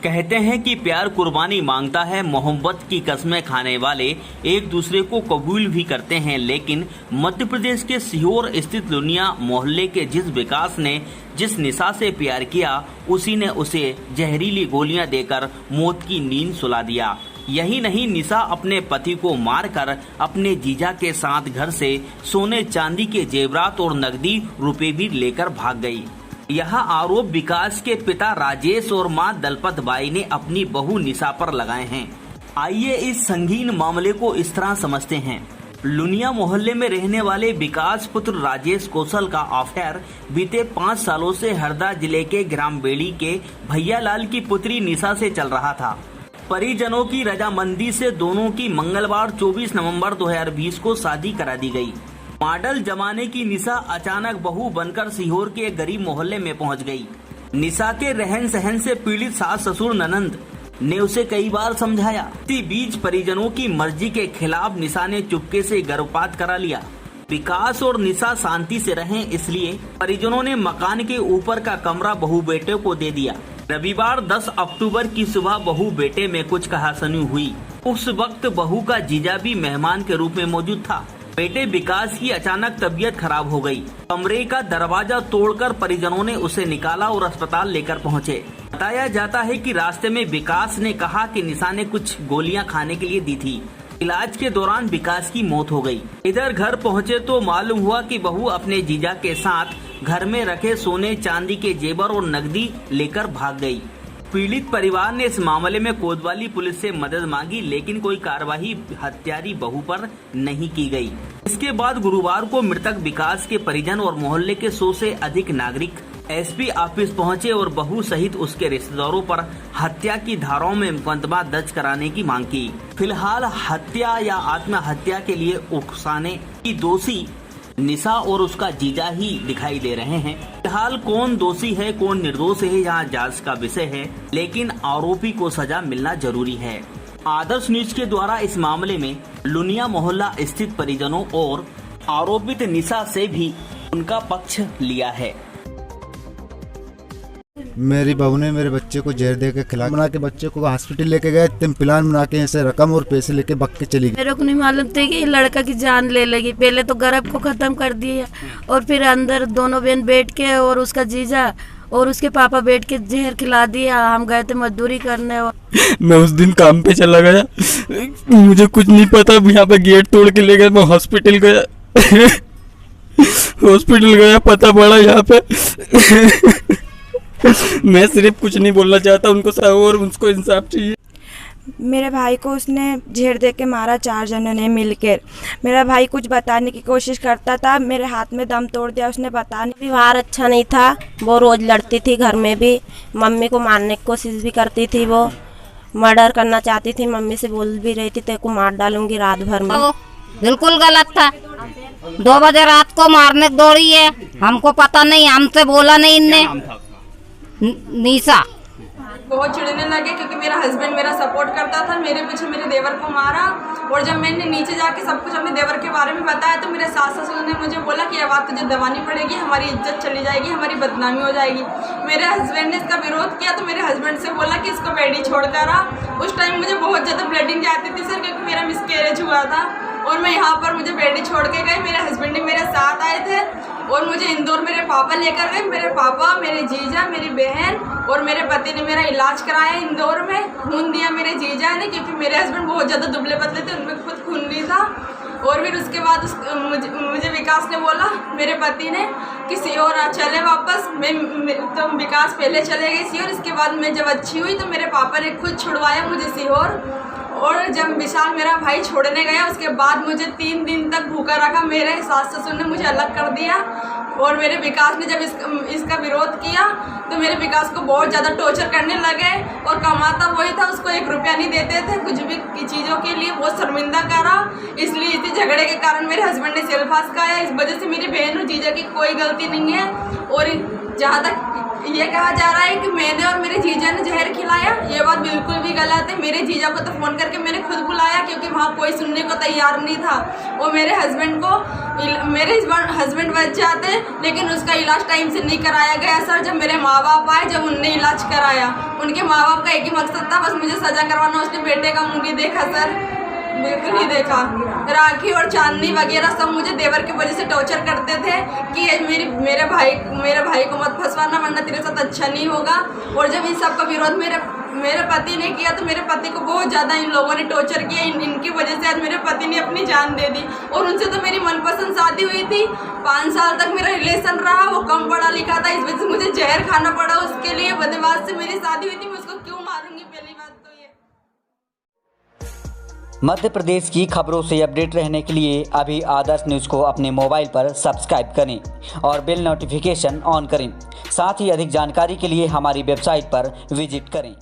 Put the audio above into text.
कहते हैं कि प्यार कुर्बानी मांगता है। मोहब्बत की कस्में खाने वाले एक दूसरे को कबूल भी करते हैं, लेकिन मध्य प्रदेश के सीहोर स्थित लुनिया मोहल्ले के जिस विकास ने जिस निशा से प्यार किया, उसी ने उसे जहरीली गोलियां देकर मौत की नींद सुला दिया। यही नहीं, निशा अपने पति को मारकर अपने जीजा के साथ घर से सोने चांदी के जेवरात और नकदी रुपए भी लेकर भाग गई। यह आरोप विकास के पिता राजेश और मां दलपत बाई ने अपनी बहू निशा पर लगाए हैं। आइए इस संगीन मामले को इस तरह समझते हैं। लुनिया मोहल्ले में रहने वाले विकास पुत्र राजेश कौशल का अफेयर बीते 5 सालों से हरदा जिले के ग्राम बेड़ी के भैयालाल की पुत्री निशा से चल रहा था। परिजनों की रजामंदी से दोनों की मंगलवार 24 नवंबर 2020 को शादी करा दी गई। मॉडल जमाने की निशा अचानक बहू बनकर सीहोर के एक गरीब मोहल्ले में पहुंच गई। निशा के रहन सहन से पीड़ित सास ससुर ननंद ने उसे कई बार समझाया। इसी बीच परिजनों की मर्जी के खिलाफ निशा ने चुपके से गर्भपात करा लिया। विकास और निशा शांति से रहें, इसलिए परिजनों ने मकान के ऊपर का कमरा बहू बेटे को दे दिया। रविवार 10 अक्टूबर की सुबह बहू बेटे में कुछ कहासुनी हुई। उस वक्त बहू का जीजा भी मेहमान के रूप में मौजूद था। बेटे विकास की अचानक तबीयत खराब हो गई। कमरे का दरवाजा तोड़कर परिजनों ने उसे निकाला और अस्पताल लेकर पहुंचे। बताया जाता है कि रास्ते में विकास ने कहा कि निशा ने कुछ गोलियां खाने के लिए दी थी। इलाज के दौरान विकास की मौत हो गई। इधर घर पहुंचे तो मालूम हुआ कि बहू अपने जीजा के साथ घर में रखे सोने चांदी के जेवर और नकदी लेकर भाग गई। पीड़ित परिवार ने इस मामले में कोतवाली पुलिस से मदद मांगी, लेकिन कोई कार्रवाई हत्यारी बहू पर नहीं की गई। इसके बाद गुरुवार को मृतक विकास के परिजन और मोहल्ले के 100 से अधिक नागरिक एसपी ऑफिस पहुंचे और बहू सहित उसके रिश्तेदारों पर हत्या की धाराओं में मुकदमा दर्ज कराने की मांग की। फिलहाल हत्या या आत्महत्या के लिए उकसाने की दोषी निशा और उसका जीजा ही दिखाई दे रहे हैं। फिलहाल कौन दोषी है कौन निर्दोष है यहाँ जांच का विषय है, लेकिन आरोपी को सजा मिलना जरूरी है। आदर्श न्यूज के द्वारा इस मामले में लुनिया मोहल्ला स्थित परिजनों और आरोपित निशा से भी उनका पक्ष लिया है। मेरी बहू ने मेरे बच्चे को जहर दे के खिला बना के बच्चे को हॉस्पिटल लेके गए। तुम प्लान बना के ऐसे रकम और पैसे लेके बक के चली गई। मेरे को नहीं मालूम था कि लड़का की जान ले लेगी। पहले तो गर्भ को खत्म कर दिया और फिर अंदर दोनों बहन बैठ के और उसका जीजा और उसके पापा बैठ के जहर खिला दिया। हम गए थे मजदूरी करने। मैं उस दिन काम पे चला गया, मुझे कुछ नहीं पता। यहाँ पे गेट तोड़ के ले गए। मैं हॉस्पिटल गया हॉस्पिटल गया, पता पड़ा यहाँ पे मैं सिर्फ कुछ नहीं बोलना चाहता, उनको और उनको इंसाफ चाहिए। मेरे भाई को उसने झेड़ दे के मारा 4 जनों ने मिलकर। मेरा भाई कुछ बताने की कोशिश करता था, मेरे हाथ में दम तोड़ दिया उसने। बताने व्यवहार अच्छा नहीं था। वो रोज लड़ती थी, घर में भी मम्मी को मारने की कोशिश भी करती थी। वो मर्डर करना चाहती थी, मम्मी से बोल भी रही थी तेरे को मार डालूंगी रात भर में। बिल्कुल गलत था। 2 बजे रात को मारने दौड़ी है, हमको पता नहीं, हमसे बोला नहीं इनने। निशा बहुत चिढ़ने लगे क्योंकि मेरा हस्बैंड मेरा सपोर्ट करता था। मेरे पीछे मेरे देवर को मारा और जब मैंने नीचे जाके सब कुछ अपने देवर के बारे में बताया तो मेरे सास ससुर ने मुझे बोला कि अब बात तुझे दबानी पड़ेगी, हमारी इज्जत चली जाएगी, हमारी बदनामी हो जाएगी। मेरे हस्बैंड ने इसका विरोध किया तो मेरे हस्बैंड से बोला कि इसको बेडी छोड़ कर आ। उस टाइम मुझे बहुत ज़्यादा ब्लीडिंग आती थी सर, क्योंकि मेरा मिसकैरेज हुआ था और मैं यहाँ पर मुझे बेडी छोड़ के गई। मेरे हस्बैंड ने मेरे साथ आए थे और मुझे इंदौर मेरे पापा लेकर गए। मेरे पापा, मेरे जीजा, मेरी बहन और मेरे पति ने मेरा इलाज कराया इंदौर में। खून दिया मेरे जीजा ने, क्योंकि मेरे हस्बैंड बहुत ज़्यादा दुबले पतले थे, उनमें खुद खून नहीं था। और फिर उसके बाद मुझे विकास ने बोला, मेरे पति ने, कि सीहोर चले वापस। तो विकास पहले चले गए सीहोर। इसके बाद मैं जब अच्छी हुई तो मेरे पापा ने खुद छुड़वाया मुझे सीहोर। और जब विशाल मेरा भाई छोड़ने गया उसके बाद मुझे 3 दिन तक भूखा रखा। मेरे सास ससुर ने मुझे अलग कर दिया और मेरे विकास ने जब इसका विरोध किया तो मेरे विकास को बहुत ज़्यादा टॉर्चर करने लगे। और कमाता वही था, उसको 1 रुपया नहीं देते थे कुछ भी चीज़ों के लिए। बहुत शर्मिंदा करा। इसलिए इसी झगड़े के कारण मेरे हस्बैंड ने सेल फास खाया। इस वजह से मेरी बहन और जीजा की कोई गलती नहीं है। और जहाँ तक ये कहा जा रहा है कि मैंने और मेरे जीजा ने जहर खिलाया, ये बात बिल्कुल भी गलत है। मेरे जीजा को तो फ़ोन करके मैंने खुद बुलाया क्योंकि वहाँ कोई सुनने को तैयार नहीं था। वो मेरे हस्बैंड बच जाते लेकिन उसका इलाज टाइम से नहीं कराया गया सर। जब मेरे माँ बाप आए, जब उनने इलाज कराया, उनके माँ बाप का एक ही मकसद था, बस मुझे सज़ा करवाना। उसने बेटे का मुँह नहीं देखा सर, बिल्कुल नहीं देखा। राखी और चांदनी वगैरह सब मुझे देवर की वजह से टॉर्चर करते थे कि मेरे भाई को मत फंसवाना वरना तेरे साथ अच्छा नहीं होगा। और जब इन सब का विरोध मेरे पति ने किया तो मेरे पति को बहुत ज़्यादा इन लोगों ने टॉर्चर किया। इनकी वजह से आज मेरे पति ने अपनी जान दे दी। और उनसे तो मेरी मनपसंद शादी हुई थी, 5 साल तक मेरा रिलेशन रहा, वो कम पढ़ा लिखा था, इस वजह से मुझे जहर खाना पड़ा। उसके लिए बदमाश से मेरी शादी हुई थी, मैं उसको क्यों मारूंगी? पहली बात तो ये। मध्य प्रदेश की खबरों से अपडेट रहने के लिए अभी आदर्श न्यूज़ को अपने मोबाइल पर सब्सक्राइब करें और बेल नोटिफिकेशन ऑन करें। साथ ही अधिक जानकारी के लिए हमारी वेबसाइट पर विजिट करें।